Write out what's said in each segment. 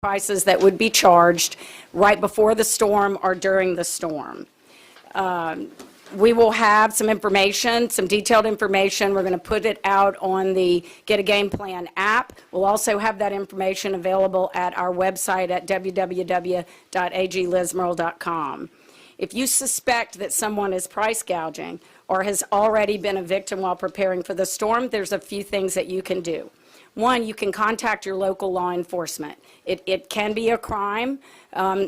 prices that would be charged right before the storm or during the storm. We will have some information, some detailed information. We're going to put it out on the Get a Game Plan app. We'll also have that information available at our website at www.aglismerle.com. If you suspect that someone is price gouging or has already been a victim while preparing for the storm, there's a few things that you can do. One, you can contact your local law enforcement. It can be a crime,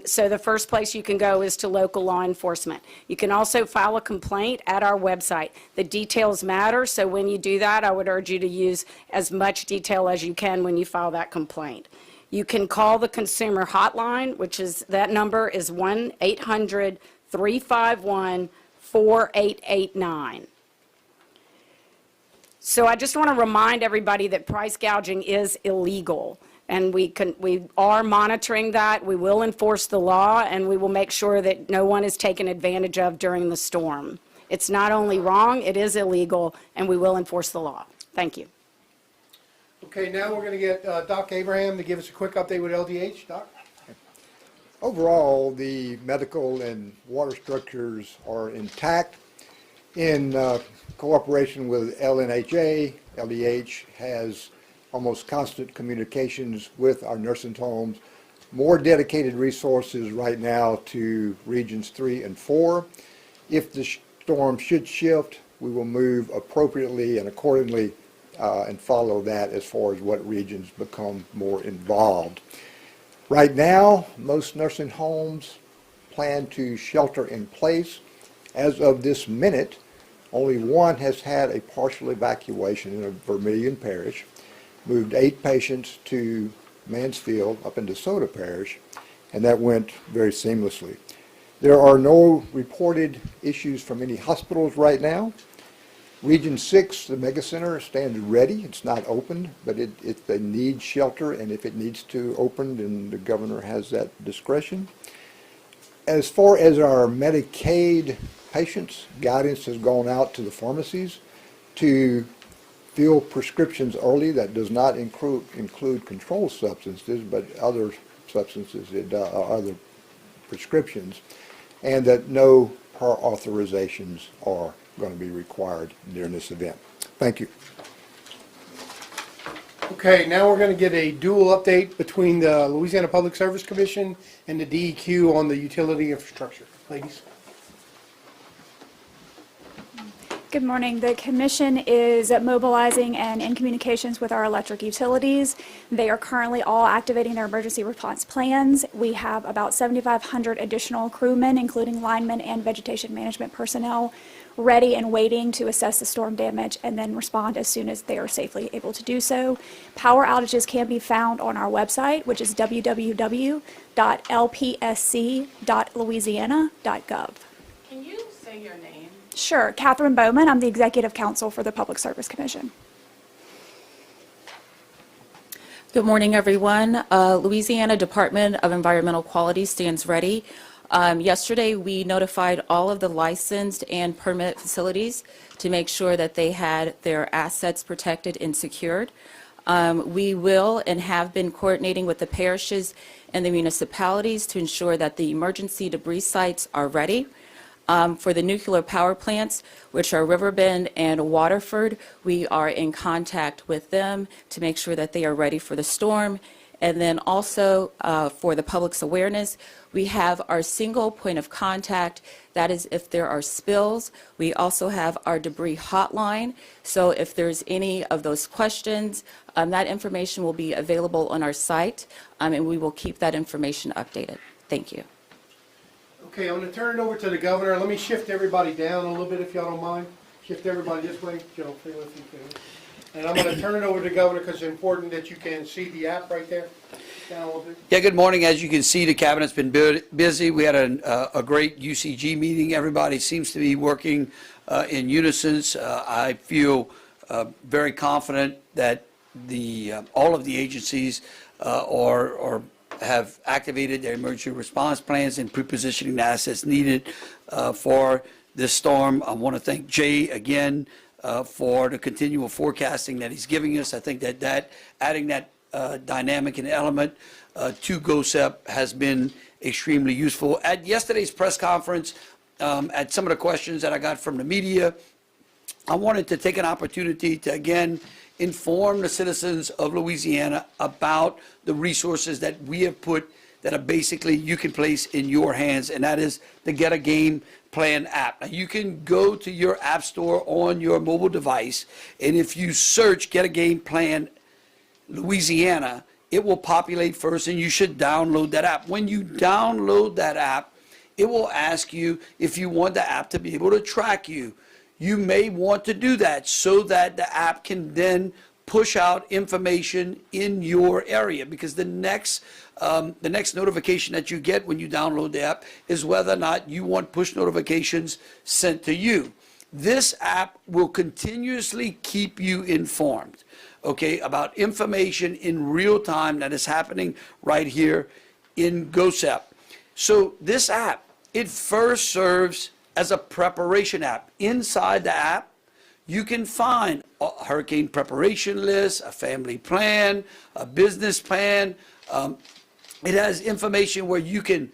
so the first place you can go is to local law enforcement. You can also file a complaint at our website. The details matter, so when you do that, I would urge you to use as much detail as you can when you file that complaint. You can call the consumer hotline, which is, that number is 1-800-351-4889. So I just want to remind everybody that price gouging is illegal, and we are monitoring that. We will enforce the law, and we will make sure that no one is taken advantage of during the storm. It's not only wrong, it is illegal, and we will enforce the law. Thank you. Okay, now we're going to get Doc Abraham to give us a quick update with LDH. Doc? Overall, the medical and water structures are intact. In cooperation with LNHA, LDH has almost constant communications with our nursing homes, more dedicated resources right now to regions 3 and 4. If the storm should shift, we will move appropriately and accordingly and follow that as far as what regions become more involved. Right now, most nursing homes plan to shelter in place. As of this minute, only one has had a partial evacuation in a Vermilion Parish, moved 8 patients to Mansfield up in DeSoto Parish, and that went very seamlessly. There are no reported issues from any hospitals right now. Region 6, the Mega Center, stands ready. It's not open, but if they need shelter and if it needs to open, then the governor has that discretion. As far as our Medicaid patients, guidance has gone out to the pharmacies to fill prescriptions early. That does not include controlled substances, but other substances, other prescriptions, and that no prior authorizations are going to be required during this event. Thank you. Okay, now we're going to get a dual update between the Louisiana Public Service Commission and the DEQ on the utility infrastructure. Ladies. Good morning. The Commission is mobilizing and in communications with our electric utilities. They are currently all activating their emergency response plans. We have about 7,500 additional crewmen, including linemen and vegetation management personnel, ready and waiting to assess the storm damage and then respond as soon as they are safely able to do so. Power outages can be found on our website, which is www.lpsc.louisiana.gov. Can you say your name? Sure. Catherine Bowman. I'm the Executive Counsel for the Public Service Commission. Good morning, everyone. Louisiana Department of Environmental Quality stands ready. Yesterday, we notified all of the licensed and permit facilities to make sure that they had their assets protected and secured. We will and have been coordinating with the parishes and the municipalities to ensure that the emergency debris sites are ready. For the nuclear power plants, which are Riverbend and Waterford, we are in contact with them to make sure that they are ready for the storm. And then also for the public's awareness, we have our single point of contact. That is if there are spills. We also have our debris hotline. So if there's any of those questions, that information will be available on our site, and we will keep that information updated. Thank you. Okay, I'm going to turn it over to the governor. Let me shift everybody down a little bit if y'all don't mind. Shift everybody this way. Joe, if you can. And I'm going to turn it over to the governor because it's important that you can see the app right there. Down a little bit. Yeah, good morning. As you can see, the cabinet's been busy. We had a great UCG meeting. Everybody seems to be working in unison. I feel very confident that all of the agencies have activated their emergency response plans and pre-positioning the assets needed for this storm. I want to thank Jay again for the continual forecasting that he's giving us. I think that adding that dynamic and element to GOSEP has been extremely useful. At yesterday's press conference, at some of the questions that I got from the media, I wanted to take an opportunity to, again, inform the citizens of Louisiana about the resources that we have put that are basically you can place in your hands, and that is the Get a Game Plan app. Now, you can go to your app store on your mobile device, and if you search Get a Game Plan Louisiana, it will populate first, and you should download that app. When you download that app, it will ask you if you want the app to be able to track you. You may want to do that so that the app can then push out information in your area, because the next notification that you get when you download the app is whether or not you want push notifications sent to you. This app will continuously keep you informed, okay, about information in real time that is happening right here in GOSEP. So this app, it first serves as a preparation app. Inside the app, you can find a hurricane preparation list, a family plan, a business plan. It has information where you can,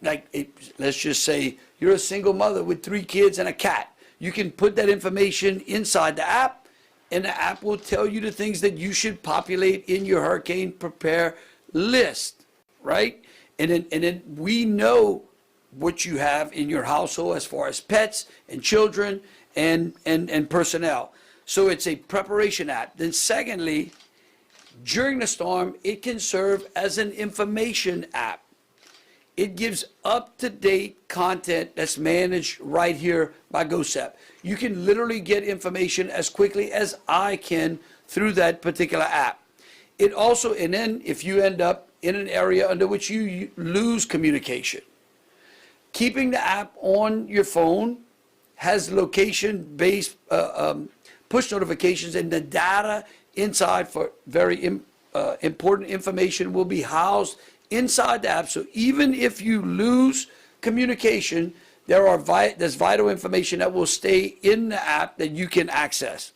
let's just say you're a single mother with 3 kids and a cat. You can put that information inside the app, and the app will tell you the things that you should populate in your hurricane prepare list, right? And then we know what you have in your household as far as pets and children and personnel. So it's a preparation app. Then secondly, during the storm, it can serve as an information app. It gives up-to-date content that's managed right here by GOSEP. You can literally get information as quickly as I can through that particular app. It also, and then if you end up in an area under which you lose communication, keeping the app on your phone has location-based push notifications, and the data inside for very important information will be housed inside the app. So even if you lose communication, there's vital information that will stay in the app that you can access.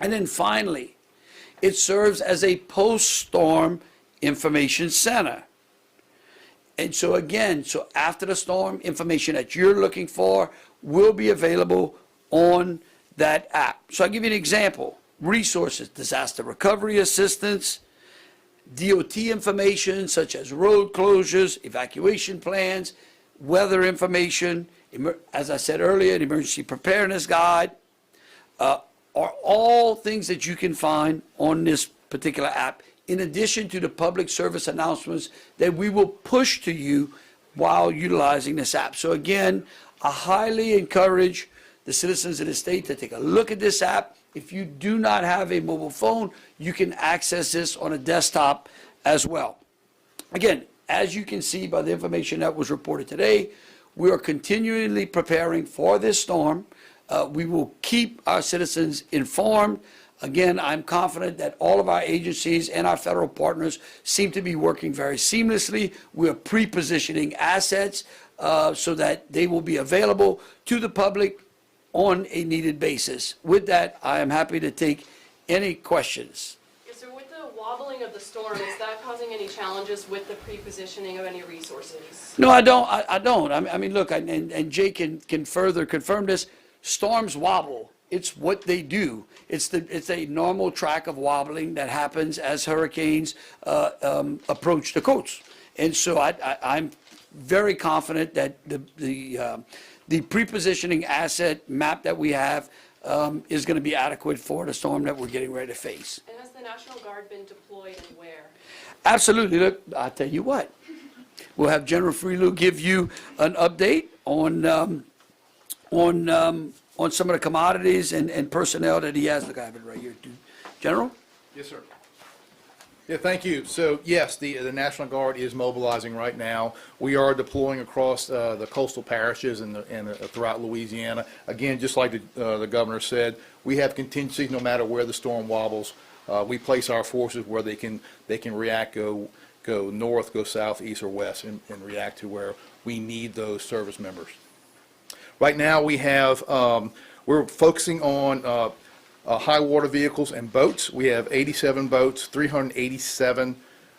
And then finally, it serves as a post-storm information center. And so again, so after the storm, information that you're looking for will be available on that app. So I'll give you an example. Resources, disaster recovery assistance, DOT information such as road closures, evacuation plans, weather information, as I said earlier, an emergency preparedness guide, are all things that you can find on this particular app, in addition to the public service announcements that we will push to you while utilizing this app. So again, I highly encourage the citizens of the state to take a look at this app. If you do not have a mobile phone, you can access this on a desktop as well. Again, as you can see by the information that was reported today, we are continually preparing for this storm. We will keep our citizens informed. Again, I'm confident that all of our agencies and our federal partners seem to be working very seamlessly. We are pre-positioning assets so that they will be available to the public on a needed basis. With that, I am happy to take any questions. Yes, sir. With the wobbling of the storm, is that causing any challenges with the pre-positioning of any resources? No, I don't. I don't. I mean, look, and Jay can further confirm this. Storms wobble. It's what they do. It's a normal track of wobbling that happens as hurricanes approach the coast. And so I'm very confident that the pre-positioning asset map that we have is going to be adequate for the storm that we're getting ready to face. And has the National Guard been deployed and where? Absolutely. Look, I'll tell you what. We'll have General Freelou give you an update on some of the commodities and personnel that he has. Look, I have it right here, too. General? Yes, sir. Yeah, thank you. So, yes, the National Guard is mobilizing right now. We are deploying across the coastal parishes and throughout Louisiana. Again, just like the governor said, we have contingencies no matter where the storm wobbles. We place our forces where they can react, go north, go south, east, or west, and react to where we need those service members. Right now, we have we're focusing on high water vehicles and boats. We have 87 boats, 387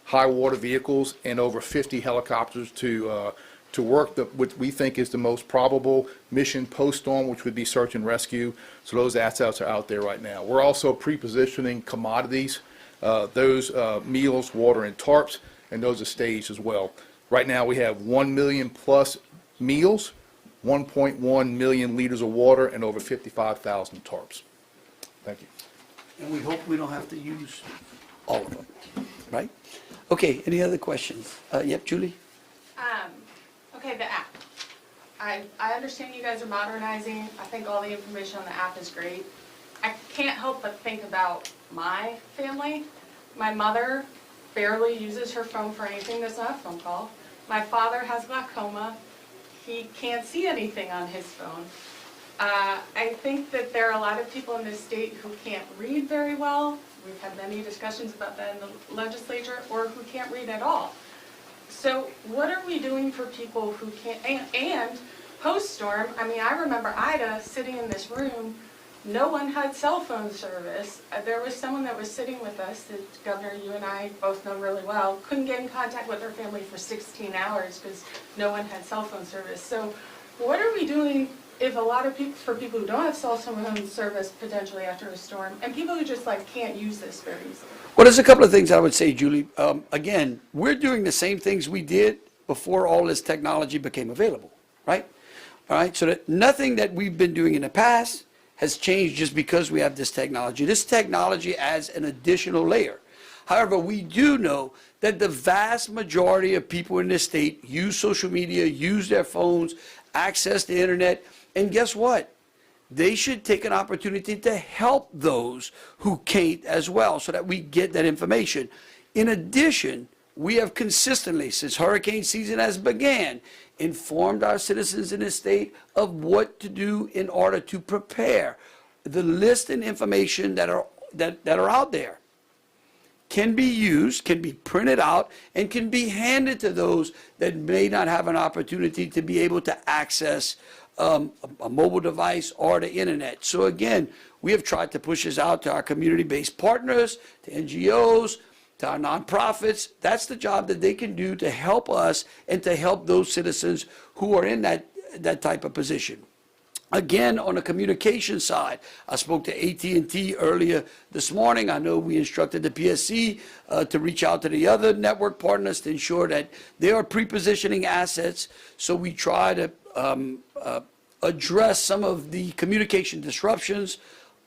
high water vehicles and over 50 helicopters to work what we think is the most probable mission post-storm, which would be search and rescue. So those assets are out there right now. We're also pre-positioning commodities, those meals, water, and tarps, and those are staged as well. Right now, we have 1 million plus meals, 1.1 million liters of water, and over 55,000 tarps. Thank you. And we hope we don't have to use all of them, right? Okay, any other questions? Yep, Julie? Okay, the app. I understand you guys are modernizing. I think all the information on the app is great. I can't help but think about my family. My mother barely uses her phone for anything that's not a phone call. My father has glaucoma. He can't see anything on his phone. I think that there are a lot of people in this state who can't read very well. We've had many discussions about that in the legislature, or who can't read at all. So what are we doing for people who can't, and post-storm, I mean, I remember Ida sitting in this room, no one had cell phone service. There was someone that was sitting with us, that Governor, you and I both know really well, couldn't get in contact with her family for 16 hours because no one had cell phone service. So what are we doing if a lot of people, for people who don't have cell phone service potentially after a storm, and people who just like can't use this very easily? Well, there's a couple of things I would say, Julie. Again, we're doing the same things we did before all this technology became available, right? All right, so that nothing that we've been doing in the past has changed just because we have this technology. This technology adds an additional layer. However, we do know that the vast majority of people in this state use social media, use their phones, access the internet, and guess what? They should take an opportunity to help those who can't as well, so that we get that information. In addition, we have consistently, since hurricane season has began, informed our citizens in this state of what to do in order to prepare. The list and information that are out there can be used, can be printed out, and can be handed to those that may not have an opportunity to be able to access a mobile device or the internet. So again, we have tried to push this out to our community-based partners, to NGOs, to our nonprofits. That's the job that they can do to help us and to help those citizens who are in that type of position. Again, on the communication side, I spoke to AT&T earlier this morning. I know we instructed the PSC to reach out to the other network partners to ensure that they are pre-positioning assets. So we try to address some of the communication disruptions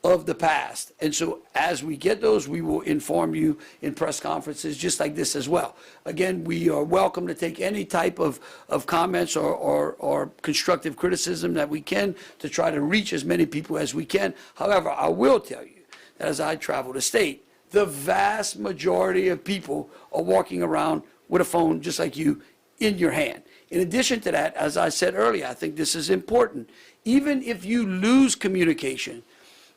of the past. And so as we get those, we will inform you in press conferences just like this as well. Again, we are welcome to take any type of comments or constructive criticism that we can to try to reach as many people as we can. However, I will tell you that as I travel the state, the vast majority of people are walking around with a phone just like you in your hand. In addition to that, as I said earlier, I think this is important. Even if you lose communication,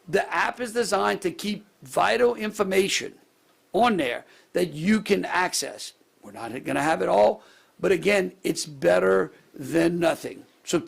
the app is designed to keep vital information on there that you can access. We're not going to have it all, but again, it's better than nothing. So